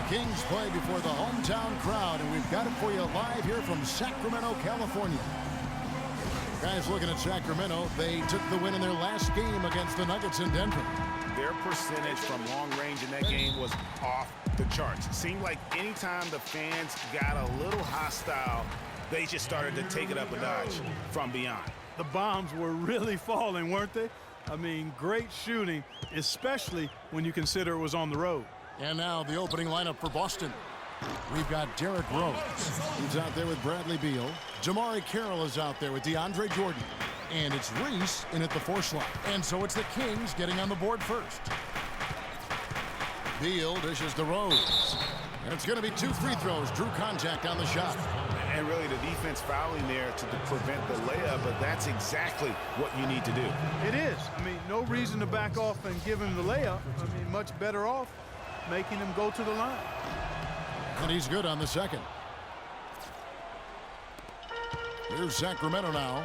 Kings play before the hometown crowd, and we've got it for you live here from Sacramento, California. Guys, looking at Sacramento, they took the win in their last game against the Nuggets in Denver. Their percentage from long range in that game was off the charts. It seemed like anytime the fans got a little hostile, they just started to take it up a notch from beyond. The bombs were really falling, weren't they? I mean, great shooting, especially when you consider it was on the road. And now the opening lineup for Boston. We've got Derrick Rose. He's out there with Bradley Beal. Jamari Carroll is out there with DeAndre Jordan. And it's Reese in at the 4 slot. And so it's the Kings getting on the board first. Beal dishes to Rose. And it's going to be 2 free throws. Drew contact on the shot. And really the defense fouling there to prevent the layup, but that's exactly what you need to do. It is. I mean, no reason to back off and give him the layup. I mean, much better off making him go to the line. And he's good on the second. Here's Sacramento now.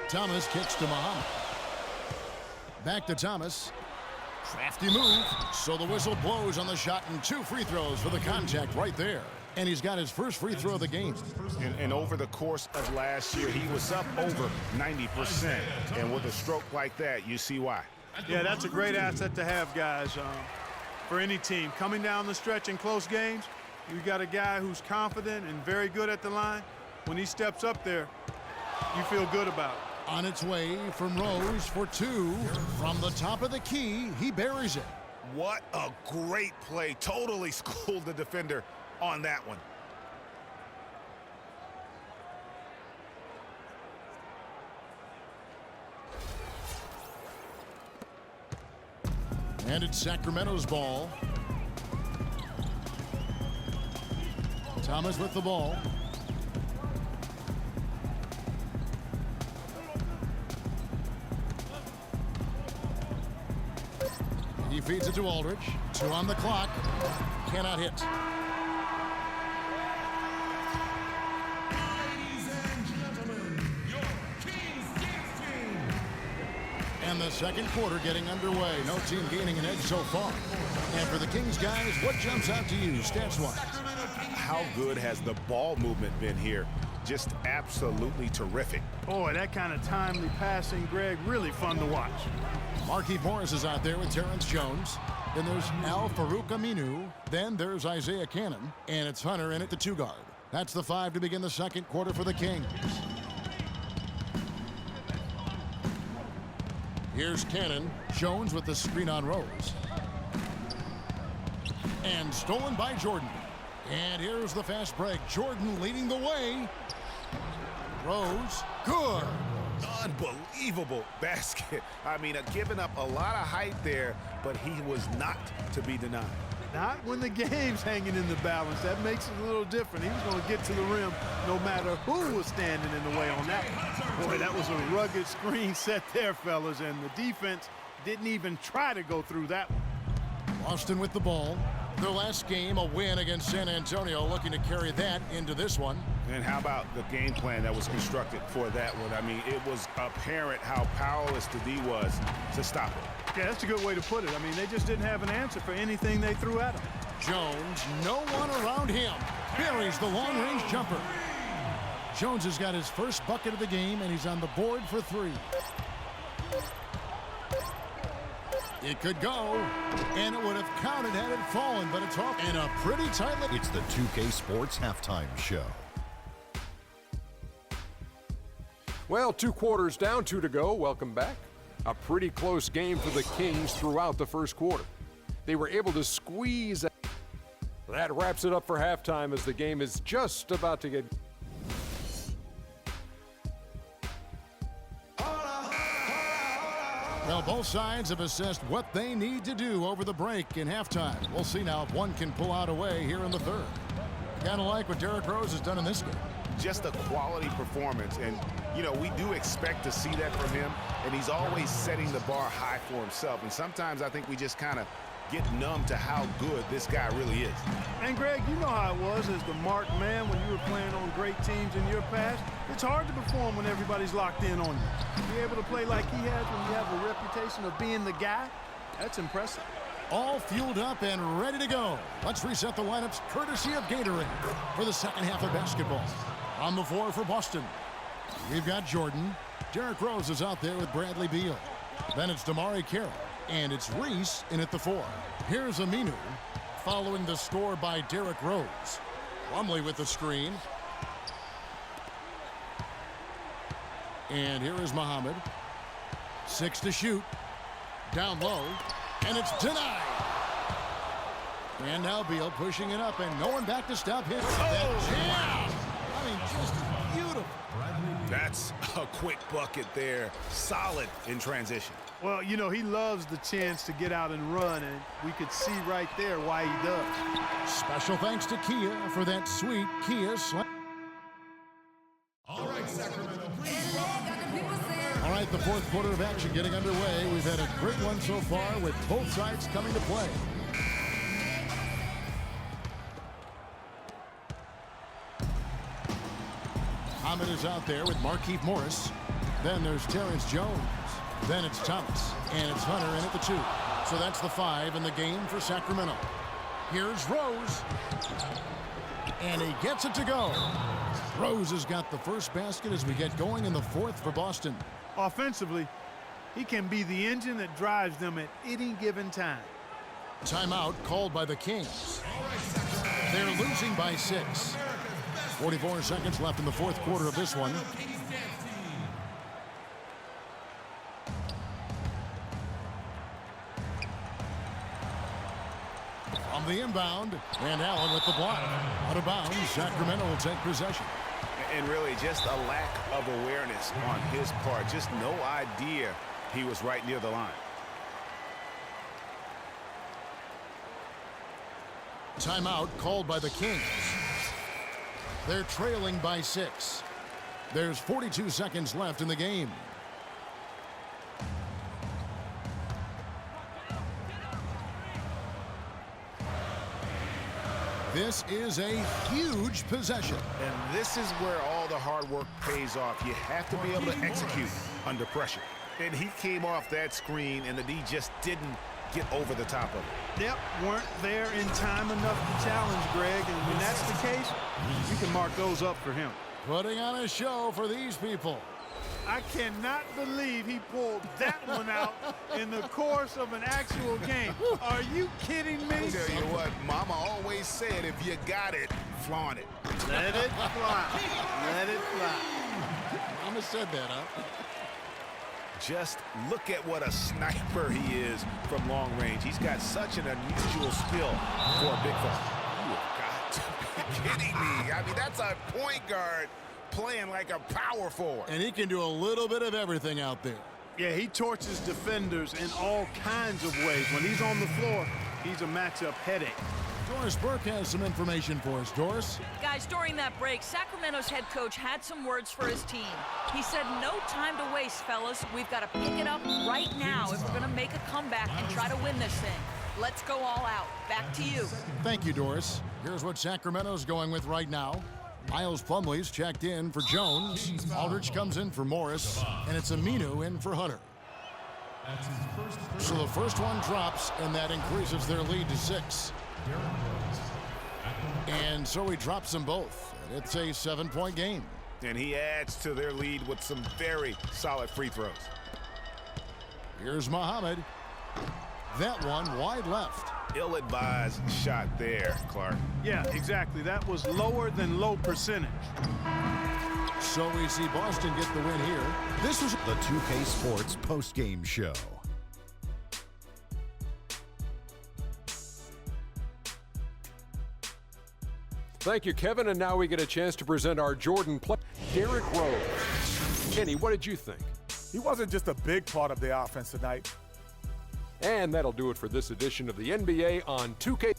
Thomas kicks to Muhammad. Back to Thomas. Crafty move. So the whistle blows on the shot, and 2 free throws for the contact right there. And he's got his first free throw of the game. And over the course of last year, he was up over 90%. And with a stroke like that, you see why. Yeah, that's a great asset to have, guys, for any team. Coming down the stretch in close games, you got a guy who's confident and very good at the line. When he steps up there, you feel good about it. On its way from Rose for 2. From the top of the key, he buries it. What a great play. Totally schooled the defender on that one. And it's Sacramento's ball. Thomas with the ball. He feeds it to Aldridge. 2 on the clock. Cannot hit. And the second quarter getting underway. No team gaining an edge so far. And for the Kings guys, what jumps out to you stats-wise? How good has the ball movement been here? Just absolutely terrific. Boy, that kind of timely passing, Greg, really fun to watch. Markieff Morris is out there with Terrence Jones. Then there's Al-Farouq Aminu. Then there's Isaiah Cannon. And it's Hunter in at the 2 guard. That's the 5 to begin the second quarter for the Kings. Here's Cannon. Jones with the screen on Rose. And stolen by Jordan. And here's the fast break. Jordan leading the way. Rose. Good. Unbelievable basket. I mean, giving up a lot of height there, but he was not to be denied. Not when the game's hanging in the balance. That makes it a little different. He was going to get to the rim no matter who was standing in the way on that one. Boy, that was a rugged screen set there, fellas, and the defense didn't even try to go through that one. Boston with the ball. Their last game, a win against San Antonio, looking to carry that into this one. And how about the game plan that was constructed for that one? I mean, it was apparent how powerless the D was to stop it. Yeah, that's a good way to put it. I mean, they just didn't have an answer for anything they threw at him. Jones, no one around him. Buries the long-range jumper. Jones has got his first bucket of the game, and he's on the board for 3. It could go, and it would have counted had it fallen, but it's off in a pretty tight. It's the 2K Sports Halftime Show. Well, 2 quarters down, 2 to go. Welcome back. A pretty close game for the Kings throughout the first quarter. They were able to squeeze. That wraps it up for halftime as the game is just about to get. Well, both sides have assessed what they need to do over the break in halftime. We'll see now if one can pull out a way here in the third. Kind of like what Derrick Rose has done in this game. Just a quality performance, and you know, we do expect to see that from him, and he's always setting the bar high for himself, and sometimes I think we just kind of get numb to how good this guy really is. And Greg, you know how it was as the marked man when you were playing on great teams in your past. It's hard to perform when everybody's locked in on you. Be able to play like he has when you have a reputation of being the guy, that's impressive. all fueled up and ready to go. Let's reset the lineups courtesy of Gatorade for the second half of basketball. On the floor for Boston, we've got Jordan. Derrick Rose is out there with Bradley Beal. Then it's DeMarre Carroll, and it's Reese in at the 4. Here's Aminu, following the score by Derrick Rose. Plumlee with the screen. And here is Muhammad. 6 to shoot. Down low. And it's denied. And now Beal pushing it up, and no one back to stop him. That jam! I mean, just beautiful. That's a quick bucket there. Solid in transition. Well, you know, he loves the chance to get out and run, and we could see right there why he does. Special thanks to Kia for that sweet Kia slam. All right, Sacramento, please. All right, the fourth quarter of action getting underway. We've had a great one so far with both sides coming to play. Hamid is out there with Markieff Morris. Then there's Terrence Jones. Then it's Thomas. And it's Hunter in at the 2. So that's the 5 in the game for Sacramento. Here's Rose. And he gets it to go. Rose has got the first basket as we get going in the fourth for Boston. Offensively, he can be the engine that drives them at any given time. Timeout called by the Kings. They're losing by 6. 44 seconds left in the fourth quarter of this one. On the inbound, and Allen with the block. Out of bounds, Sacramento will take possession. And really just a lack of awareness on his part. Just no idea he was right near the line. Timeout called by the Kings. They're trailing by 6. There's 42 seconds left in the game. This is a huge possession. And this is where all the hard work pays off. You have to be able to execute under pressure. And he came off that screen, and the D just didn't get over the top of it. Yep, weren't there in time enough to challenge Greg, and when that's the case, you can mark those up for him. Putting on a show for these people. I cannot believe he pulled that one out in the course of an actual game. Are you kidding me? I'll tell you what, Mama always said, if you got it, flaunt it. Let it fly. Let it fly. Mama said that, huh? Just look at what a sniper he is from long range. He's got such an unusual skill for a big fella. You have got to be kidding me. I mean, that's a point guard playing like a power forward. And he can do a little bit of everything out there. Yeah, he torches defenders in all kinds of ways. When he's on the floor, he's a matchup headache. Doris Burke has some information for us. Doris? Guys, during that break, Sacramento's head coach had some words for his team. He said, no time to waste, fellas. We've got to pick it up right now if we're going to make a comeback and try to win this thing. Let's go all out. Back to you. Thank you, Doris. Here's what Sacramento's going with right now. Miles Plumlee's checked in for Jones. Aldridge comes in for Morris. And it's Aminu in for Hunter. So the first one drops, and that increases their lead to 6. And so he drops them both. It's a 7-point game. And he adds to their lead with some very solid free throws. Here's Muhammad. That one wide left. Ill-advised shot there, Clark. Yeah, exactly. That was lower than low percentage. So we see Boston get the win here. This was The 2K Sports postgame show. Thank you, Kevin. And now we get a chance to present our Jordan play, Derrick Rose. Kenny, what did you think? He wasn't just a big part of the offense tonight. And that'll do it for this edition of the NBA on 2K.